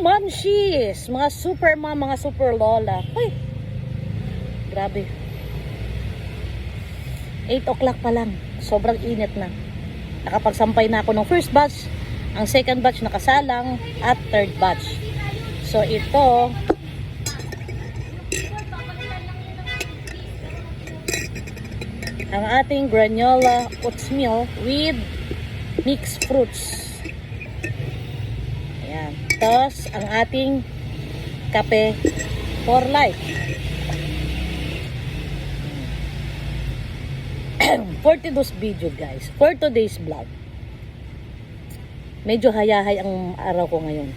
mamshies, mga super mom, mga super lola. Ay, grabe. 8 o'clock pa lang. Sobrang init na. Nakapagsampay na ako ng first batch. Ang second batch nakasalang. At third batch. So ito, ang ating granola oatmeal with mixed fruits. Ayan. Tapos, ang ating kape for life. For today's video, guys. For today's vlog. Medyo hayahay ang araw ko ngayon.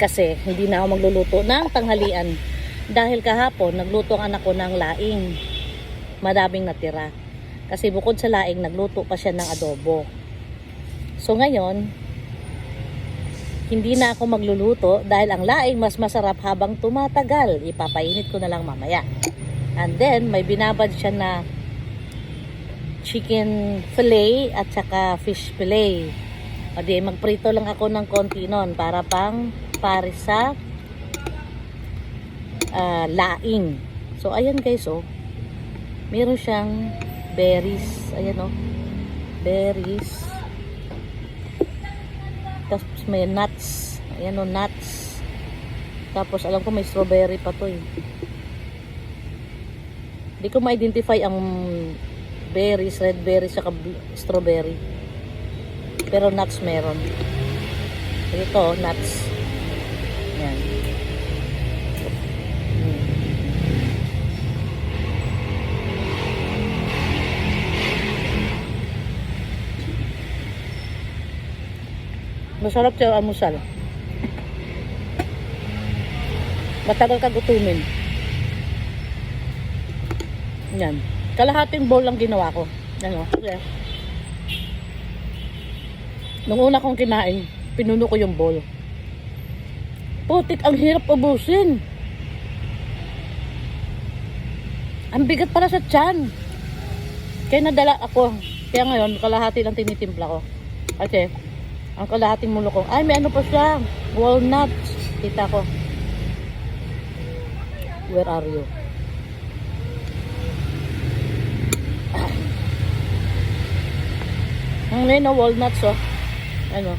Kasi, hindi na ako magluluto ng tanghalian. Dahil kahapon, nagluto ang anak ko ng laing. Madaming natira. Kasi bukod sa laing, nagluto pa siya ng adobo. So ngayon, hindi na ako magluluto dahil ang laing mas masarap habang tumatagal. Ipapainit ko na lang mamaya. And then, may binabad siya na chicken fillet at saka fish fillet. O di, magprito lang ako ng konti nun para pang pares sa laing. So, ayan guys, oh. Meron siyang berries. Ayan, oh. Berries. Tapos may nuts. Ayan, oh, nuts. Tapos, alam ko may strawberry pa to, eh. Hindi ko ma-identify ang berries, red berries, saka strawberry. Pero nuts meron. Ito, nuts. Ayan. Masarap siya almusal. Matagal ka gutumin. Yan. Kalahating bowl lang ginawa ko. Ano? Okay. Nung una kong kinain, pinuno ko yung bowl. Putik, ang hirap ubusin. Ang bigat para sa tiyan. Kaya nadala ako. Kaya ngayon, kalahati lang tinitimpla ko. Kasi, ang kalahating mulo ko, ay may ano pa siya, walnuts. Kita ko. Where are you? Ang ngayon, walnuts, oh. Ano?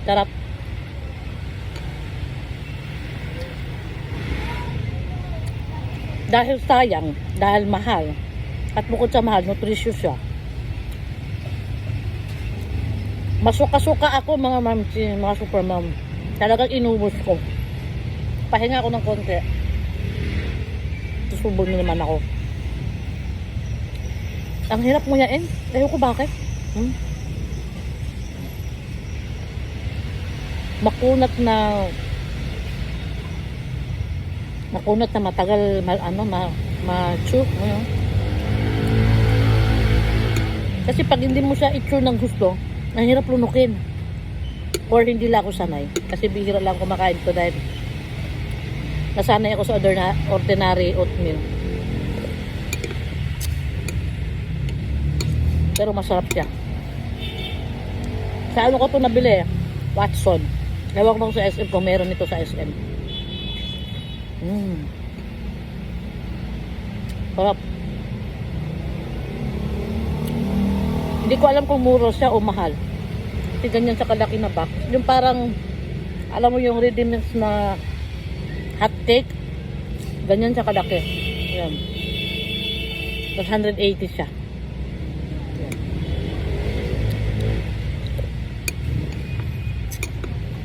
Sarap. Dahil sayang, dahil mahal. At bukod sa mahal, nutritious siya. Masuka-suka ako mga ma'am, mga super mom. Talagang inubos ko. Pahinga ako ng konti. Susubon na naman ako. Ang hirap mo yan, eh. Ayaw ko bakit? Makunat na matagal ma-chew. Kasi pag hindi mo siya i-chew ng gusto, ang hirap lunukin. Or hindi lang ako sanay. Kasi bihira lang kumakain ko dahil nasanay ako sa ordinary oatmeal. Pero masarap siya. Sa ano ko ito nabili? Watson. Ewan ko sa SM kung meron ito sa SM. Sarap. Hindi ko alam kung mura siya o mahal. Kasi ganyan sa kalaki na box. Yung parang, alam mo yung Ready Mix na hot cake. Ganyan sa kalaki. Yan. 180 siya.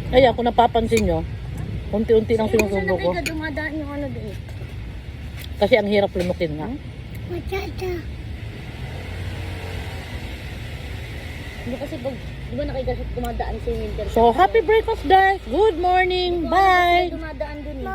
Kaya kung napapansin nyo, unti-unti lang sinusubo ko. Dumadaan yung ano doon. Kasi ang hirap lunukin nga. Machata. Hindi kasi pag, di ba nakikita dumadaan sa winter. So, happy breakfast guys! Good morning! Bye! Dumadaan dun eh.